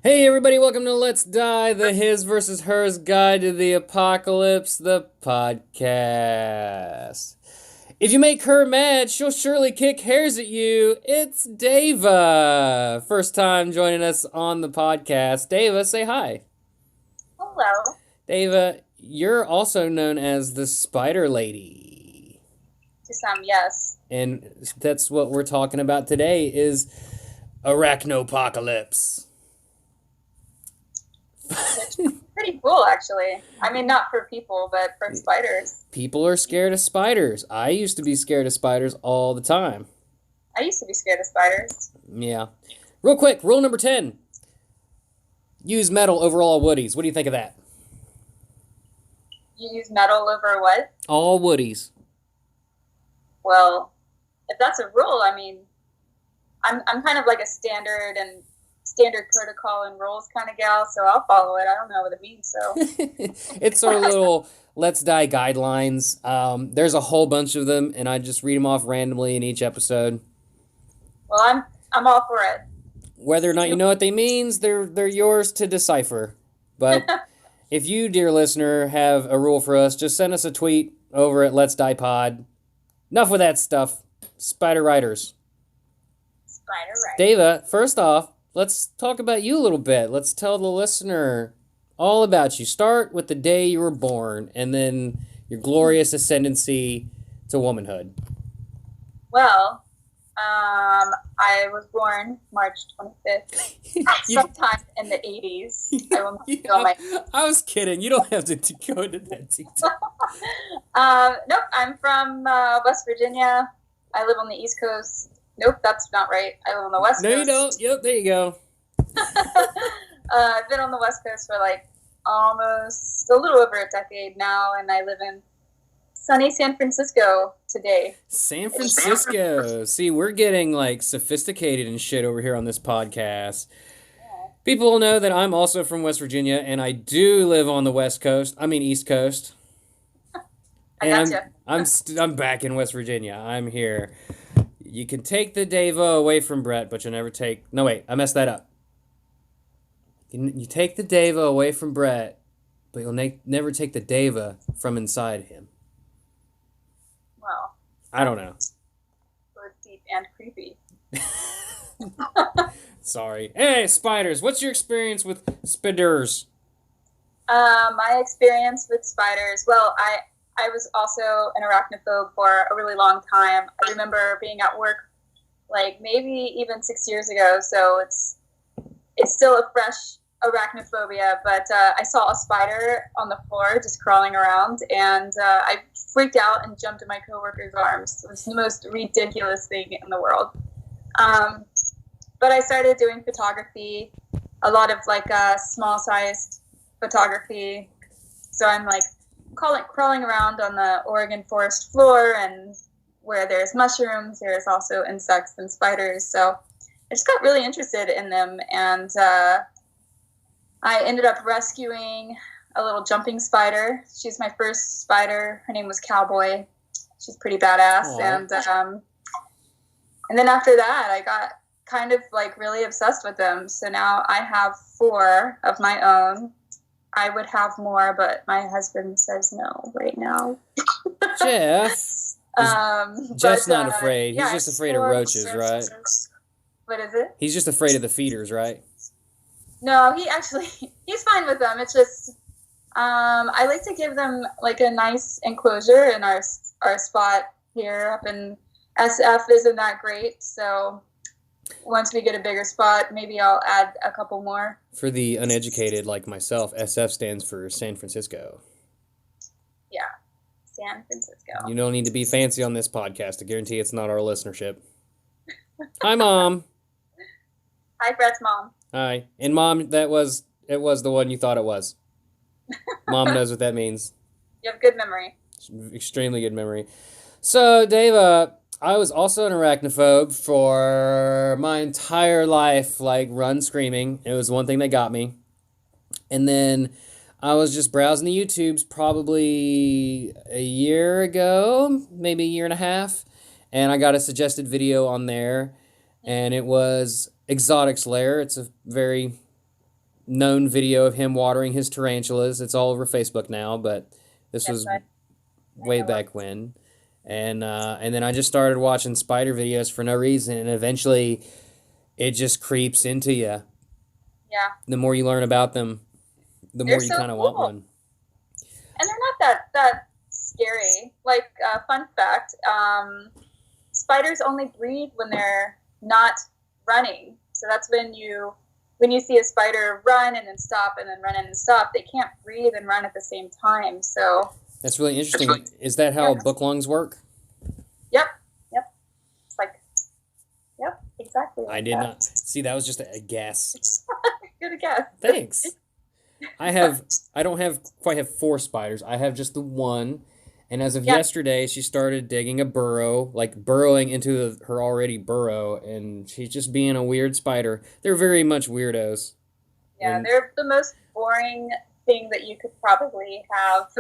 Hey everybody, welcome to Let's Die, the His versus Hers Guide to the Apocalypse, the podcast. If you make her mad, she'll surely kick hairs at you. It's Dava. First time joining us on the podcast. Dava, say hi. Hello. Dava, you're also known as the Spider Lady. To some, yes. And that's what we're talking about today is Arachnopocalypse. It's pretty cool, actually. I mean, not for people, but for spiders. People are scared of spiders. I used to be scared of spiders all the time. I used to be scared of spiders. Yeah. Real quick, rule number 10. Use metal over all woodies. What do you think of that? You use metal over what? All woodies. Well, if that's a rule, I mean, I'm kind of like a standard protocol and rules kind of gal, so I'll follow it. I don't know what it means, so. It's our little Let's Die guidelines. There's a whole bunch of them, and I just read them off randomly in each episode. Well, I'm all for it. Whether or not you know what they means, they're yours to decipher. But if you, dear listener, have a rule for us, just send us a tweet over at LetsDiePod. Enough with that stuff. Spider Riders. Spider Right. Dava, first off, let's talk about you a little bit. Let's tell the listener all about you. Start with the day you were born, and then your glorious ascendancy to womanhood. Well, I was born March 25th, sometime in the 80s. I was kidding. You don't have to go into that detail. Nope, I'm from West Virginia. I live on the East Coast. Nope, that's not right. I live on the West Coast. No, you don't. Yep, there you go. I've been on the West Coast for like almost a little over a decade now, and I live in sunny San Francisco today. San Francisco. See, we're getting like sophisticated and shit over here on this podcast. Yeah. People know that I'm also from West Virginia, and I do live on the West Coast. I mean, East Coast. I gotcha. I'm back in West Virginia. I'm here. You can take the Dava away from Brett, but you'll never take... No, wait, I messed that up. You take the Dava away from Brett, but you'll never take the Dava from inside him. Well, I don't know. both deep and creepy. Sorry. Hey, spiders, what's your experience with spiders? My experience with spiders, well, I was also an arachnophobe for a really long time. I remember being at work like maybe even 6 years ago, so it's still a fresh arachnophobia, but I saw a spider on the floor just crawling around, and I freaked out and jumped in my coworker's arms. It was the most ridiculous thing in the world. But I started doing photography, a lot of like small-sized photography, so I'm like crawling around on the Oregon forest floor, and where there's mushrooms, there's also insects and spiders. So I just got really interested in them, and I ended up rescuing a little jumping spider. She's my first spider. Her name was Cowboy. She's pretty badass. Aww. And then after that, I got kind of like really obsessed with them. So now I have 4 of my own. I would have more, but my husband says no right now. Jeff. Jeff's not afraid. He's just afraid of roaches, right? What is it? He's just afraid of the feeders, right? No, he's fine with them. It's just, I like to give them like a nice enclosure, and our spot here up in SF isn't that great. So once we get a bigger spot, maybe I'll add a couple more. For the uneducated like myself, SF stands for San Francisco. Yeah, San Francisco. You don't need to be fancy on this podcast. I guarantee it's not our listenership. Hi, Mom. Hi, Brett's mom. Hi. And Mom, it was the one you thought it was. Mom knows what that means. You have good memory. Extremely good memory. So, Dava, I was also an arachnophobe for my entire life, like run screaming. It was one thing that got me. And then I was just browsing the YouTubes probably a year ago, maybe a year and a half, and I got a suggested video on there, and it was Exotic's Lair. It's a very known video of him watering his tarantulas. It's all over Facebook now, but this Yes, was I way know. back when. And then I just started watching spider videos for no reason, and eventually it just creeps into you. Yeah, The more you learn about them, the they're more you so kind of want cool, one. and they're not that scary. Like, fun fact, spiders only breathe when they're not running. So that's when you see a spider run and then stop and then run and then stop. They can't breathe and run at the same time. So That's really interesting. Is that how yeah. book lungs work? Yep, yep. It's like, yep, exactly. I Like did that. not. See, that was just a guess. Good guess. Thanks. I don't quite have 4 spiders. I have just the one. And as of Yeah. yesterday, she started digging a burrow, like burrowing into her already burrow, and she's just being a weird spider. They're very much weirdos. Yeah, And they're the most boring thing that you could probably have.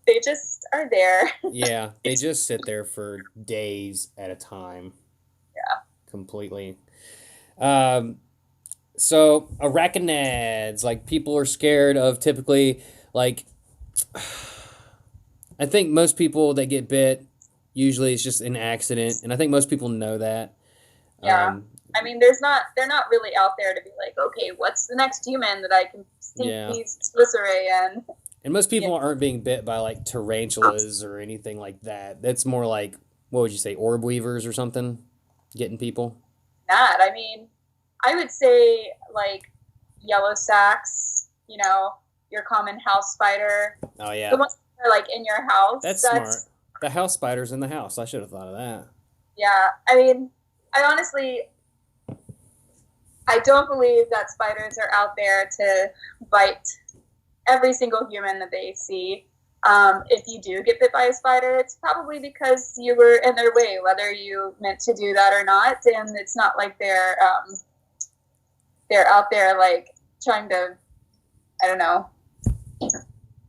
They just are there. yeah, they just sit there for days at a time. Yeah. Completely. So arachnids, like people are scared of typically, like I think most people that get bit, usually it's just an accident, and I think most people know that. Yeah. I mean, they're not really out there to be like, okay, what's the next human that I can sink Yeah. these glyceray in? And most people aren't being bit by like tarantulas or anything like that. That's more like, what would you say, orb weavers or something, getting people. Not. I mean, I would say like yellow sacks, your common house spider. Oh yeah, The ones that are like in your house. that's smart. The house spider's in the house. I should have thought of that. Yeah. I mean, I don't believe that spiders are out there to bite every single human that they see. If you do get bit by a spider, it's probably because you were in their way, whether you meant to do that or not. And it's not like they're out there like trying to, I don't know,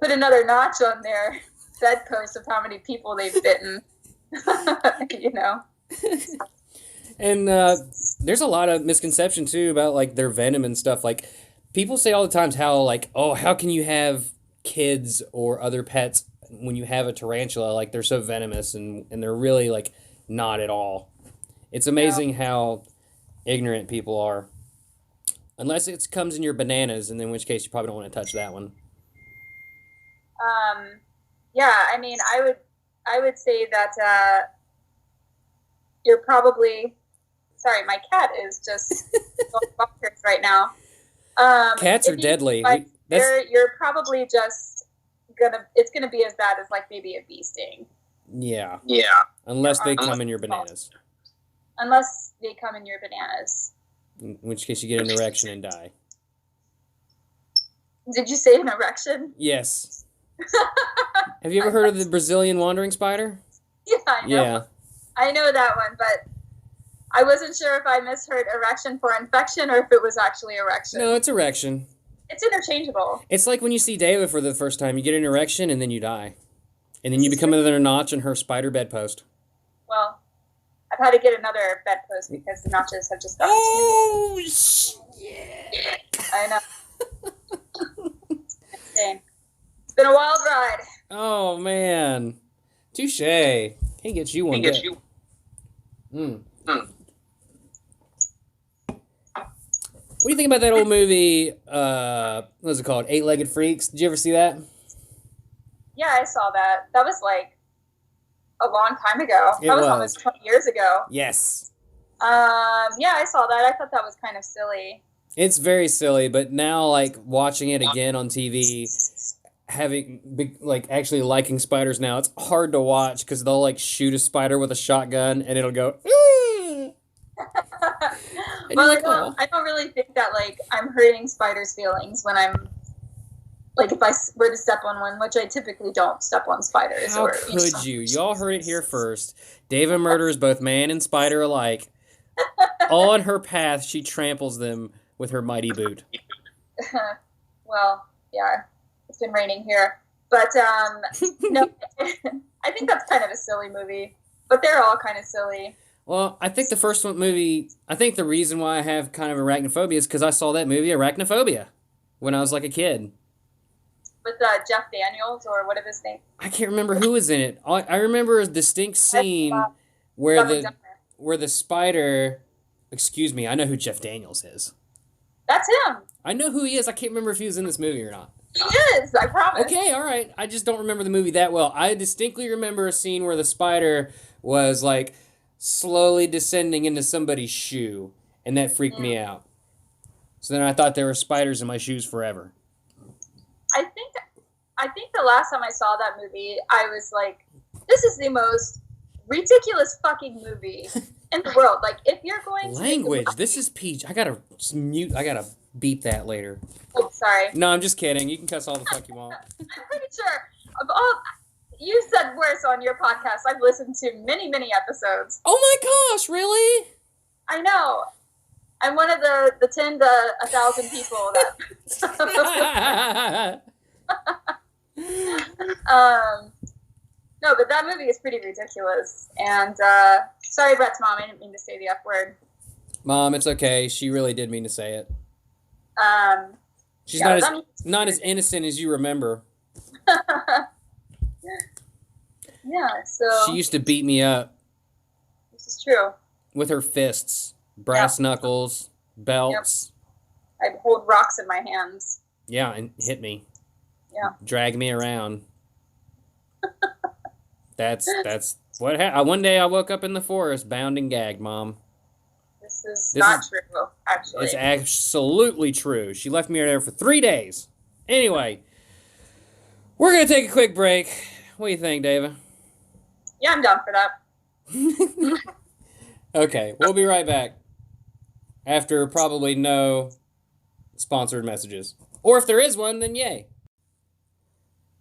put another notch on their bedpost of how many people they've bitten. And there's a lot of misconception too about like their venom and stuff. Like people say all the times how like, oh, how can you have kids or other pets when you have a tarantula? Like they're so venomous, and they're really like not at all. It's amazing how ignorant people are. Unless it comes in your bananas, and in which case you probably don't want to touch that one. Yeah, I mean, I would say that you're probably. Sorry, my cat is just going bonkers right now. Cats are deadly. You're probably just it's gonna be as bad as like maybe a bee sting. Yeah. Yeah. Unless they come in your bananas. Unless they come in your bananas. In which case you get an erection and die. Did you say an erection? Yes. Have you ever heard of the Brazilian wandering spider? Yeah, I know. Yeah. I know that one, but I wasn't sure if I misheard erection for infection or if it was actually erection. No, it's erection. It's interchangeable. It's like when you see Dava for the first time, you get an erection and then you die. And then you become another notch in her spider bedpost. Well, I've had to get another bedpost because the notches have just gotten Oh, shit. I know. Insane. It's been a wild ride. Oh, man. Touche. Can't get you one bit. What do you think about that old movie, what was it called? Eight-Legged Freaks? Did you ever see that? Yeah, I saw that. That was like a long time ago. That was almost 20 years ago. Yes. Yeah, I saw that. I thought that was kind of silly. It's very silly, but now, like, watching it again on TV, actually liking spiders now, it's hard to watch because they'll, like, shoot a spider with a shotgun and it'll go, Well, I don't really think that, like, I'm hurting spiders' feelings when I'm, like, if I were to step on one, which I typically don't step on spiders. How could you? Y'all heard it here first. Dava murders both man and spider alike. On her path, she tramples them with her mighty boot. Well, yeah, it's been raining here. But, no, I think that's kind of a silly movie. But they're all kind of silly. Well, I think the first movie, I think the reason why I have kind of arachnophobia is because I saw that movie, Arachnophobia, when I was like a kid. With Jeff Daniels or whatever his name. I can't remember who was in it. I remember a distinct scene where Dumb and the Dumber. where the spider, excuse me, I know who Jeff Daniels is. That's him. I know who he is. I can't remember if he was in this movie or not. He is, I promise. Okay, all right. I just don't remember the movie that well. I distinctly remember a scene where the spider was like slowly descending into somebody's shoe, and that freaked me out. So then I thought there were spiders in my shoes forever. I think the last time I saw that movie, I was like, this is the most ridiculous fucking movie in the world. Like, if you're going to Language. This is Peach. I gotta mute. I gotta beep that later. Oh, sorry. No, I'm just kidding. You can cuss all the fuck you want. I'm pretty sure of all you said worse on your podcast. I've listened to many, many episodes. Oh my gosh, really? I know. I'm one of the 10 to 1,000 people that. No, but that movie is pretty ridiculous. And sorry, Brett's mom. I didn't mean to say the F word. Mom, it's okay. She really did mean to say it. She's Yeah, not as innocent as you remember. Yeah, so She used to beat me up this is true. with her fists, brass knuckles, belts. I'd hold rocks in my hands. Yeah, and hit me. Yeah. Drag me around. That's what happened. One day I woke up in the forest, bound and gagged, Mom. This is not true, actually. It's absolutely true. She left me there for 3 days. Anyway, we're going to take a quick break. What do you think, Dava? Yeah, I'm down for that. Okay, we'll be right back. After probably no sponsored messages. Or if there is one, then yay.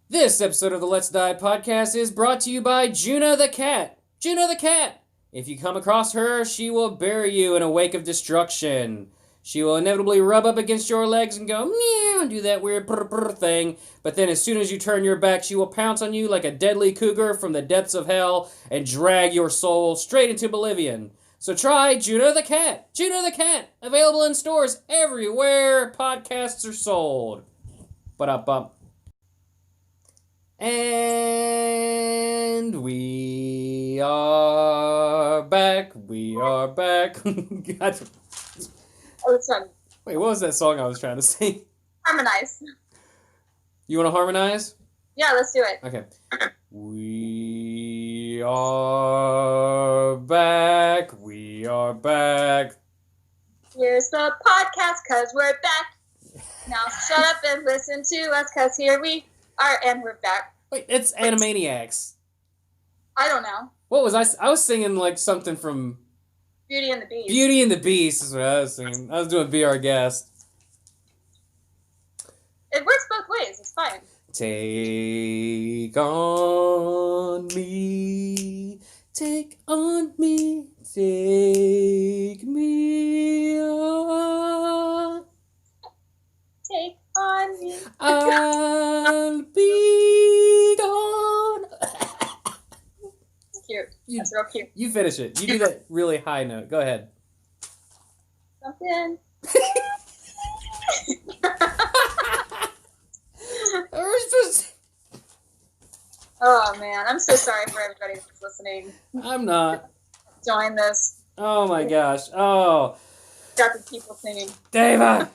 This episode of the Let's Die podcast is brought to you by Juna the Cat. Juna the Cat! If you come across her, she will bury you in a wake of destruction. She will inevitably rub up against your legs and go meow and do that weird purr purr thing. But then as soon as you turn your back, she will pounce on you like a deadly cougar from the depths of hell and drag your soul straight into oblivion. So try Juna the Cat. Juna the Cat. Available in stores everywhere podcasts are sold. Ba-da-bum. And we are back. We are back. God. Oh, it's fun. Wait, what was that song I was trying to sing? Harmonize. You want to harmonize? Yeah, let's do it. Okay. We are back. We are back. Here's the podcast, because we're back. Now shut up and listen to us, because here we are, and we're back. Wait, it's Animaniacs. I don't know. What was I? I was singing like something from Beauty and the Beast. Beauty and the Beast is what I was singing. I was doing Be Our Guest. It works both ways. It's fine. Take on me, take on me, take me on. Take on me. I'll be gone. It's cute. That's real cute. You finish it. You do that really high note. Go ahead. Something. Oh man, I'm so sorry for everybody that's listening. I'm not. Join this. Oh my gosh. Oh. Got the people singing. Dava!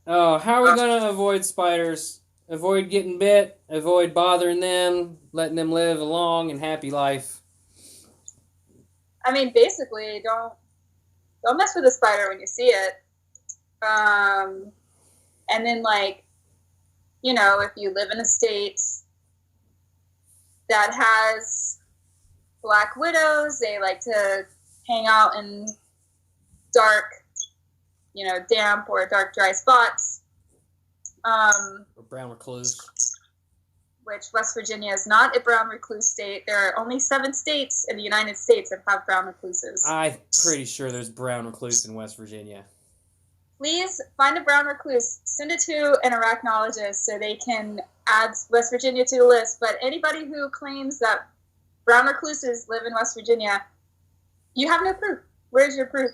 Oh, how are we going to avoid spiders? Avoid getting bit, avoid bothering them, letting them live a long and happy life. I mean, basically, don't mess with a spider when you see it. And then, like, you know, if you live in a state that has black widows, they like to hang out in dark, you know, damp or dark, dry spots. Or brown recluse. Which West Virginia is not a brown recluse state. There are only 7 states in the United States that have brown recluses. I'm pretty sure there's brown recluse in West Virginia. Please find a brown recluse, send it to an arachnologist so they can add West Virginia to the list. But anybody who claims that Brown recluses live in West Virginia. You have no proof. Where's your proof?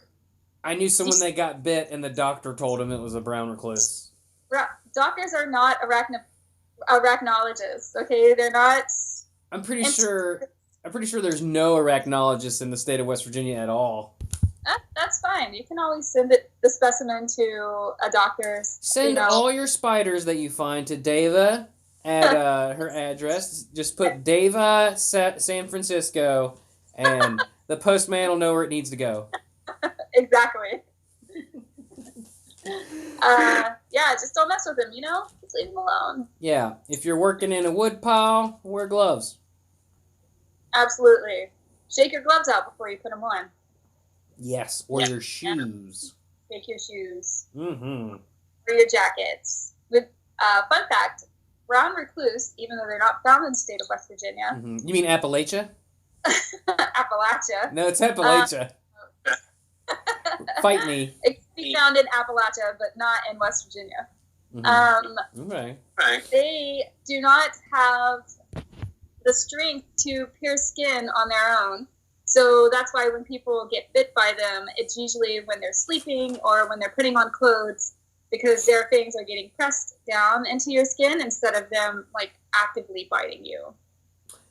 I knew someone that got bit and the doctor told him it was a brown recluse. Doctors are not arachnologists, okay? They're not... I'm pretty sure there's no arachnologists in the state of West Virginia at all. That's fine. You can always send the specimen to a doctor's. Send all your spiders that you find to Dava at her address. Just put Dava San Francisco, and the postman will know where it needs to go. Exactly. Yeah, just don't mess with him, you know? Just leave him alone. Yeah, if you're working in a wood pile, wear gloves. Absolutely. Shake your gloves out before you put them on. Yes, or your shoes. Shake your shoes. Mm-hmm. Or your jackets. With fun fact, brown recluse, even though they're not found in the state of West Virginia. Mm-hmm. You mean Appalachia? Appalachia. No, it's Appalachia. Fight me. It can be found in Appalachia, but not in West Virginia. Mm-hmm. Okay. They do not have the strength to pierce skin on their own. So that's why when people get bit by them, it's usually when they're sleeping or when they're putting on clothes, because their fangs are getting pressed down into your skin instead of them like actively biting you.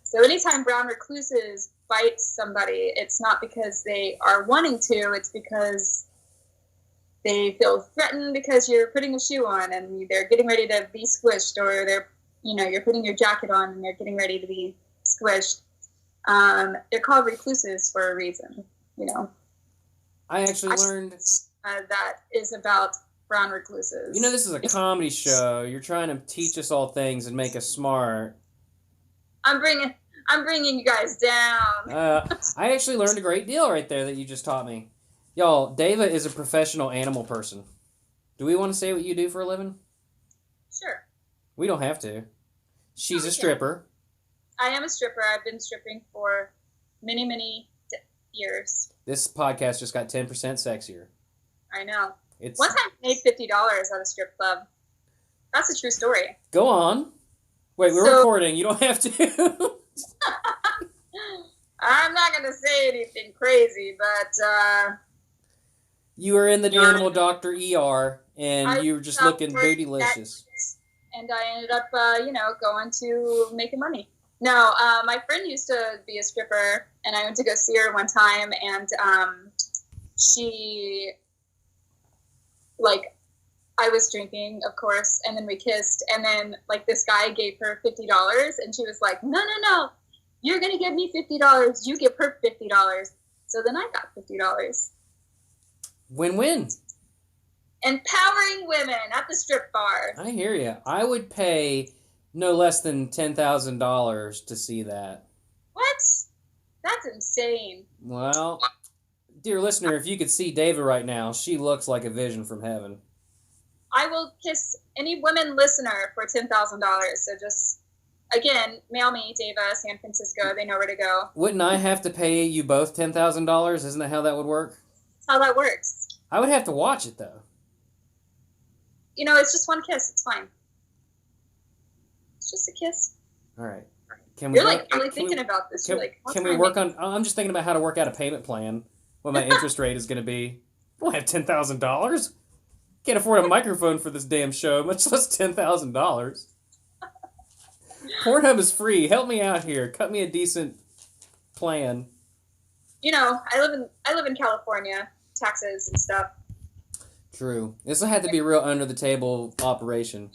So anytime brown recluses bite somebody, it's not because they are wanting to, it's because they feel threatened because you're putting a shoe on and they're getting ready to be squished, or you're putting your jacket on and they're getting ready to be squished. They're called recluses for a reason, you know. I actually learned that is about brown recluses. You know, this is a comedy show. You're trying to teach us all things and make us smart. I'm bringing you guys down. I actually learned a great deal right there that you just taught me. Y'all, Dava is a professional animal person. Do we want to say what you do for a living? Sure. We don't have to. She's a stripper. I am a stripper. I've been stripping for many, many years. This podcast just got 10% sexier. I know. One time I made $50 at a strip club. That's a true story. Go on. Wait, we're recording. You don't have to. I'm not going to say anything crazy, but... you were in the animal doctor ER, and you were just looking bootylicious. And I ended up, going to making money. No, my friend used to be a stripper, and I went to go see her one time, and she, I was drinking, of course, and then we kissed, and then, this guy gave her $50, and she was like, no, you're going to give me $50, you give her $50. So then I got $50. Win-win. Empowering women at the strip bar. I hear you. I would pay no less than $10,000 to see that. What? That's insane. Well, dear listener, if you could see Dava right now, she looks like a vision from heaven. I will kiss any woman listener for $10,000. So just, again, mail me, Dava, San Francisco. They know where to go. Wouldn't I have to pay you both $10,000? Isn't that how that would work? That's how that works. I would have to watch it, though. You know, it's just one kiss. It's fine. It's just a kiss. All right. You're really thinking about this. Can we work on... I'm just thinking about how to work out a payment plan. What my interest rate is going to be. I don't have $10,000. Can't afford a microphone for this damn show, much less $10,000. Pornhub is free. Help me out here. Cut me a decent plan. You know, I live in California. Taxes and stuff. True. This will have to be a real under-the-table operation.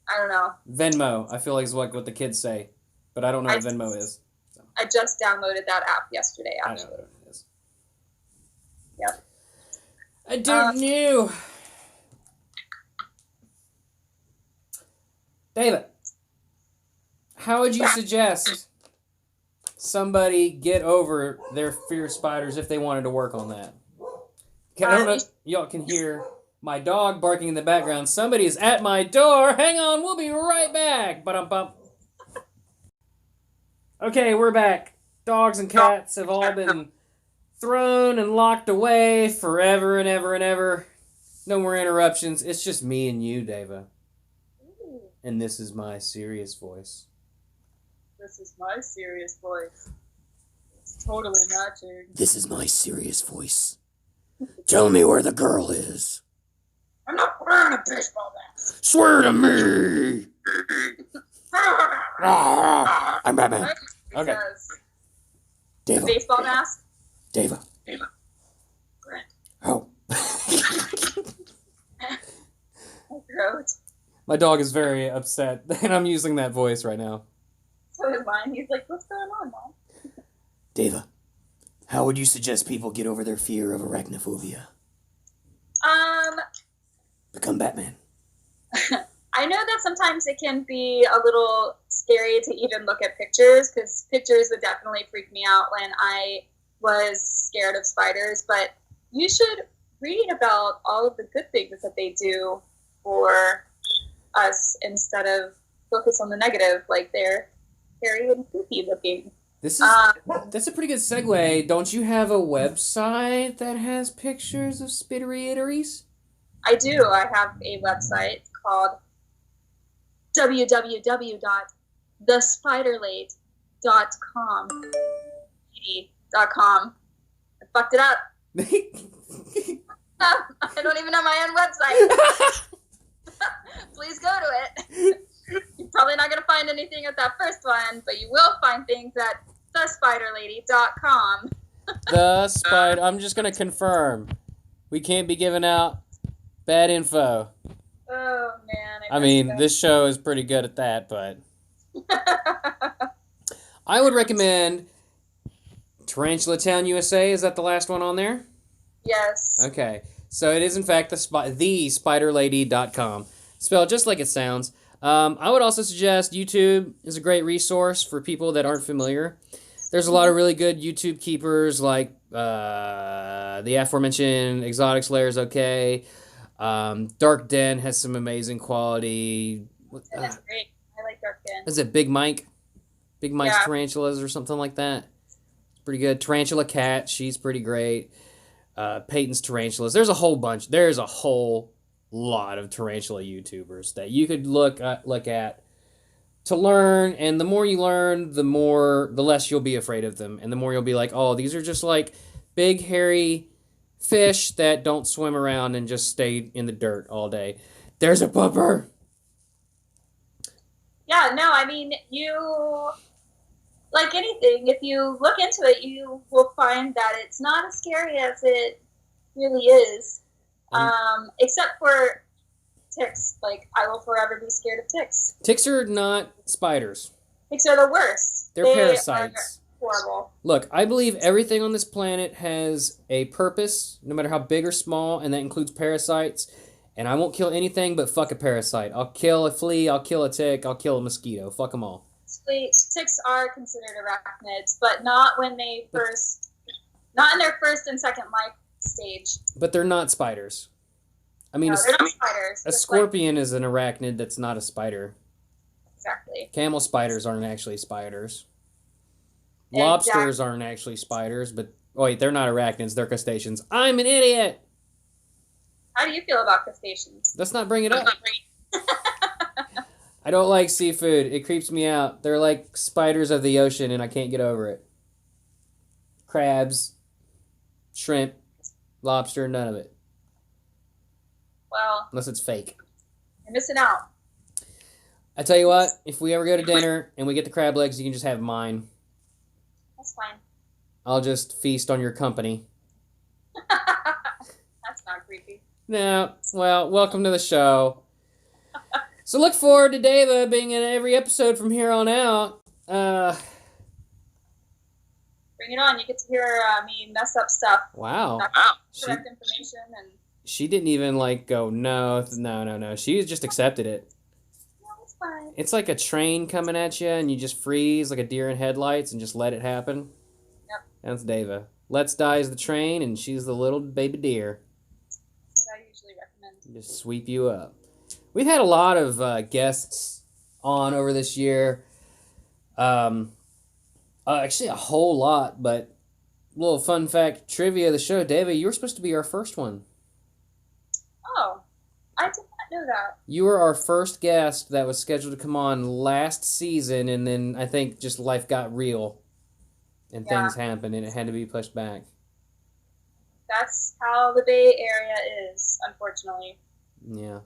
I don't know. Venmo, I feel like is what the kids say. But I don't know what Venmo is. So. I just downloaded that app yesterday, actually. I know what it is. Yep. I don't know. David, how would you suggest somebody get over their fear of spiders if they wanted to work on that? I don't know if y'all can hear my dog barking in the background. Somebody is at my door. Hang on, we'll be right back. Ba-dum-bum. Okay, we're back. Dogs and cats have all been thrown and locked away forever and ever and ever. No more interruptions. It's just me and you, Dava. And this is my serious voice. This is my serious voice. It's totally matching. This is my serious voice. Tell me where the girl is. I'm not wearing a baseball bat. Swear to me. I'm Batman. Okay. The Dava. baseball mask? Dava. Brent. Oh. Throat. My dog is very upset, and I'm using that voice right now. So is mine. He's like, what's going on, Mom? Dava, how would you suggest people get over their fear of arachnophobia? Become Batman. I know that sometimes it can be a little scary to even look at pictures, because pictures would definitely freak me out when I was scared of spiders, but you should read about all of the good things that they do for us instead of focus on the negative, like they're hairy and poopy looking. That's a pretty good segue. Don't you have a website that has pictures of spidery-itteries? I do. I have a website called www.thespiderlade.com. I fucked it up. I don't even have my own website. Please go to it. You're probably not going to find anything at that first one, but you will find things at thespiderlady.com. I'm just going to confirm. We can't be giving out bad info. Oh, man. I mean, this show is pretty good at that, but... I would recommend Tarantula Town, USA. Is that the last one on there? Yes. Okay. So it is, in fact, thespiderlady.com. Spelled just like it sounds. I would also suggest YouTube is a great resource for people that aren't familiar. There's a lot of really good YouTube keepers, like the aforementioned Exotic Slayer's okay. Dark Den has some amazing quality. That's great. I like Dark Den. Is it Big Mike? Big Mike's Yeah. Tarantulas or something like that? It's pretty good. Tarantula Cat, she's pretty great. Peyton's Tarantulas. There's a whole bunch. There's a whole lot of tarantula YouTubers that you could look at to learn, and the more you learn, the less you'll be afraid of them, and the more you'll be like, oh, these are just like big hairy fish that don't swim around and just stay in the dirt all day. There's a pupper. Yeah, no, I mean, you, like anything, if you look into it, you will find that it's not as scary as it really is. Except for ticks. Like, I will forever be scared of ticks. Ticks are not spiders. Ticks are the worst. They're parasites. Horrible. Look, I believe everything on this planet has a purpose, no matter how big or small, and that includes parasites. And I won't kill anything but fuck a parasite. I'll kill a flea, I'll kill a tick, I'll kill a mosquito. Fuck them all. Ticks are considered arachnids, but not when they not in their first and second life stage. But they're not spiders. I mean, No, they're not spiders. a scorpion is an arachnid that's not a spider. Exactly. Camel spiders aren't actually spiders. Lobsters aren't actually spiders, but... Oh, wait, they're not arachnids, they're crustaceans. I'm an idiot! How do you feel about crustaceans? Let's not bring it up. I don't like seafood. It creeps me out. They're like spiders of the ocean, and I can't get over it. Crabs, shrimp, lobster, none of it. Well, Unless it's fake. you're missing out. I tell you what, if we ever go to dinner and we get the crab legs, you can just have mine. That's fine. I'll just feast on your company. That's not creepy. No, well, welcome to the show. So look forward to Dava being in every episode from here on out. Bring it on. You get to hear me mess up stuff. Wow. Correct information and... She didn't even go, no. She just accepted it. No, it's fine. It's like a train coming at you and you just freeze like a deer in headlights and just let it happen. Yep. That's Dava. Let's Die is the train and she's the little baby deer. That's what I usually recommend. Just sweep you up. We've had a lot of guests on over this year. Actually, a whole lot, but a little fun fact trivia of the show. Dava, you were supposed to be our first one. Oh, I did not know that. You were our first guest that was scheduled to come on last season, and then I think just life got real and things happened, and it had to be pushed back. That's how the Bay Area is, unfortunately. Yeah.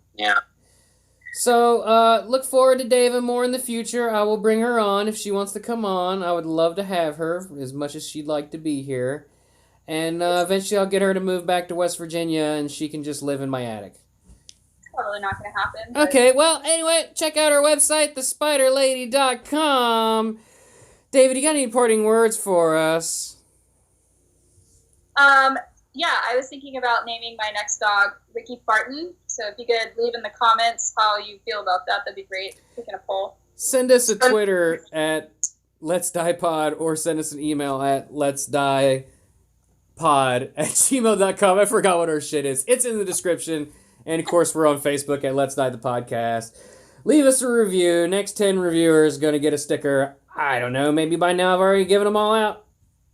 So, look forward to Dava more in the future. I will bring her on if she wants to come on. I would love to have her as much as she'd like to be here. And eventually I'll get her to move back to West Virginia and she can just live in my attic. Probably not going to happen. But... Okay, well, anyway, check out our website, thespiderlady.com. David, you got any parting words for us? Yeah, I was thinking about naming my next dog Ricky Barton. So if you could leave in the comments how you feel about that, that'd be great. Taking a poll. Send us a Twitter at LetsDiePod or send us an email at LetsDiePod@gmail.com. I forgot what our shit is. It's in the description. And of course, we're on Facebook at Let's Die the Podcast. Leave us a review. Next 10 reviewers going to get a sticker. I don't know. Maybe by now I've already given them all out.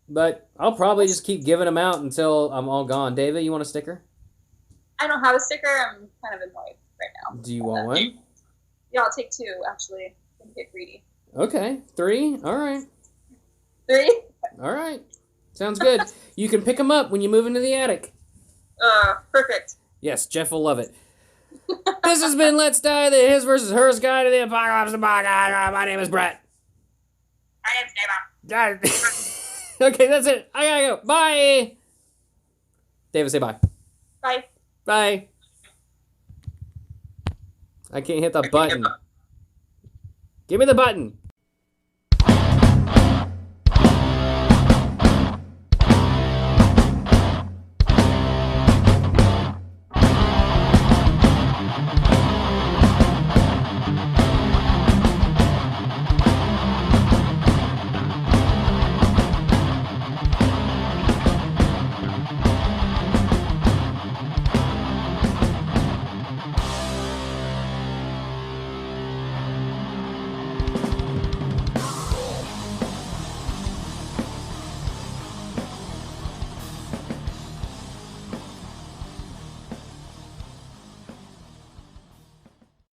But I'll probably just keep giving them out until I'm all gone. David, you want a sticker? I don't have a sticker. I'm kind of annoyed right now. Do you want one? Yeah, I'll take 2, actually. I'm going to get greedy. Okay. 3? All right. 3? All right. Sounds good. You can pick them up when you move into the attic. Perfect. Yes, Jeff will love it. This has been Let's Die, the His versus Hers Guide to the Apocalypse. My name is Brett. My name's Dava. Okay, that's it. I gotta go. Bye. David, say bye. Bye. Bye. I can't hit the button. Give me the button.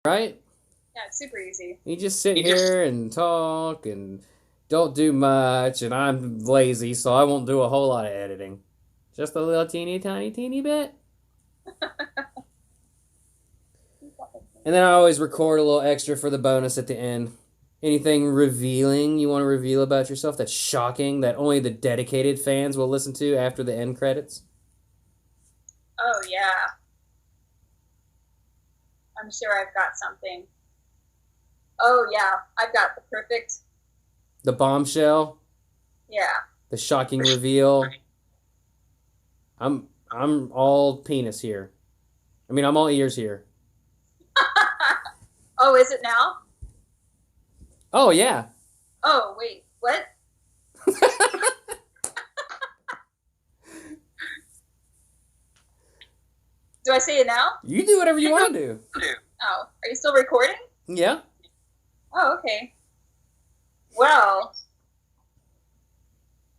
Right? Yeah, it's super easy. You just sit here and talk and don't do much, and I'm lazy, so I won't do a whole lot of editing. Just a little teeny bit. And then I always record a little extra for the bonus at the end. Anything revealing you want to reveal about yourself that's shocking, that only the dedicated fans will listen to after the end credits? Oh, yeah. I'm sure I've got something. Oh, yeah. I've got the perfect... The bombshell? Yeah. The shocking reveal? I'm all penis here. I mean, I'm all ears here. Oh, is it now? Oh, yeah. Oh, wait. What? Do I say it now? You do whatever you want to do. Oh, are you still recording? Yeah. Oh, okay. Well,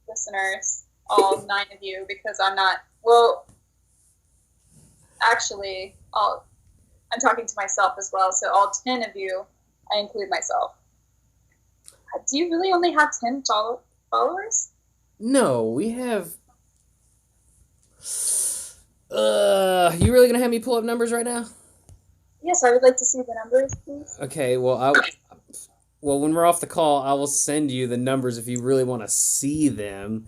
listeners, all 9 of you, because I'm not, well, actually, I'm talking to myself as well, so all 10 of you, I include myself. Do you really only have 10 followers? No, we have... you really gonna have me pull up numbers right now? Yes, I would like to see the numbers, please. Okay, well, when we're off the call, I will send you the numbers if you really want to see them.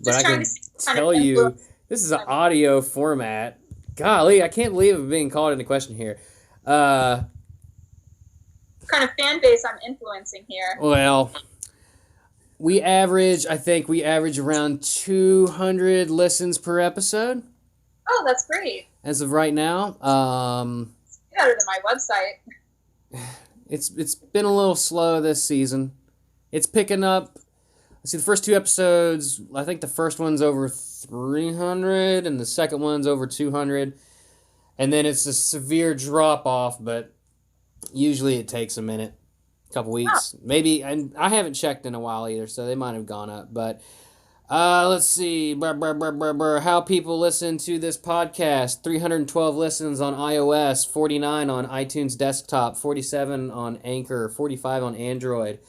But I can tell you, this is an audio format. Golly, I can't believe I'm being called into question here. What kind of fan base I'm influencing here? Well, I think we average around 200 listens per episode. Oh, that's great. As of right now. Better than my website. It's been a little slow this season. It's picking up. Let's see, the first 2 episodes, I think the first one's over 300 and the second one's over 200. And then it's a severe drop-off, but usually it takes a minute, a couple weeks. Maybe, and I haven't checked in a while either, so they might have gone up. But Let's see. How people listen to this podcast. 312 listens on iOS, 49 on iTunes desktop, 47 on Anchor, 45 on Android,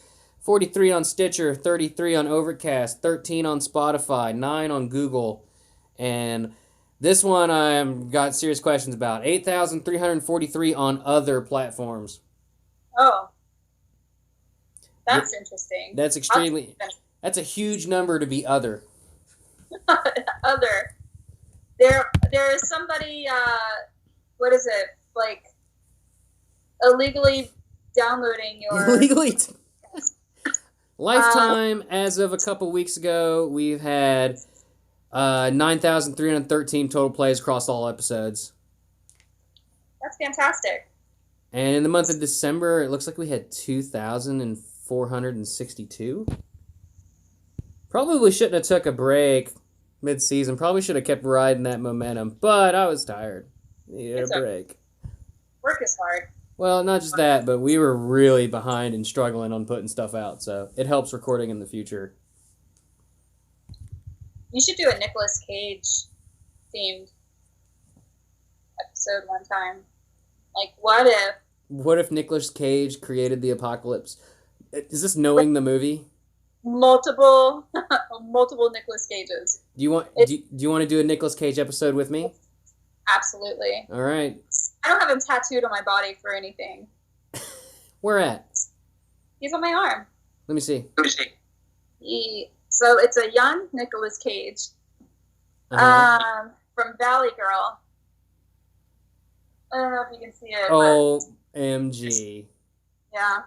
43 on Stitcher, 33 on Overcast, 13 on Spotify, 9 on Google, and this one I've got serious questions about. 8,343 on other platforms. Oh, that's interesting. That's extremely... That's a huge number to be other. Other. There is somebody, what is it, like, illegally downloading your... Illegally... Lifetime, as of a couple weeks ago, we've had 9,313 total plays across all episodes. That's fantastic. And in the month of December, it looks like we had 2,462. Probably shouldn't have took a break mid-season. Probably should have kept riding that momentum. But I was tired. Needed a break. Work is hard. Well, not just that, but we were really behind and struggling on putting stuff out. So it helps recording in the future. You should do a Nicolas Cage themed episode one time. Like, what if Nicolas Cage created the apocalypse? Is this knowing the movie? multiple Nicolas Cages? Do you want to do a Nicolas Cage episode with me? Absolutely. All right. I don't have him tattooed on my body for anything. Where at? He's on my arm. Let me see. So it's a young Nicolas Cage, from Valley Girl. I don't know if you can see it. OMG. Yeah.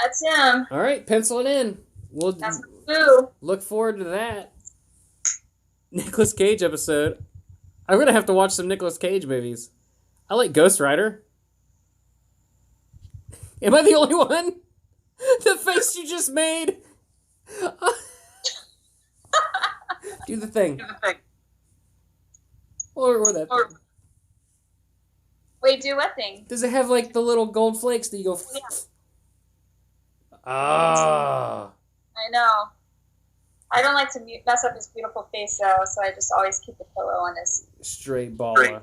That's him. All right, pencil it in. That's Boo. Look forward to that Nicolas Cage episode. I'm going to have to watch some Nicolas Cage movies. I like Ghost Rider. Am I the only one? The face you just made. Do the thing. Or that thing. Wait, do what thing? Does it have like the little gold flakes that you go... Yeah. Ah. I know. I don't like to mess up his beautiful face, though, so I just always keep the pillow on his... Straight baller.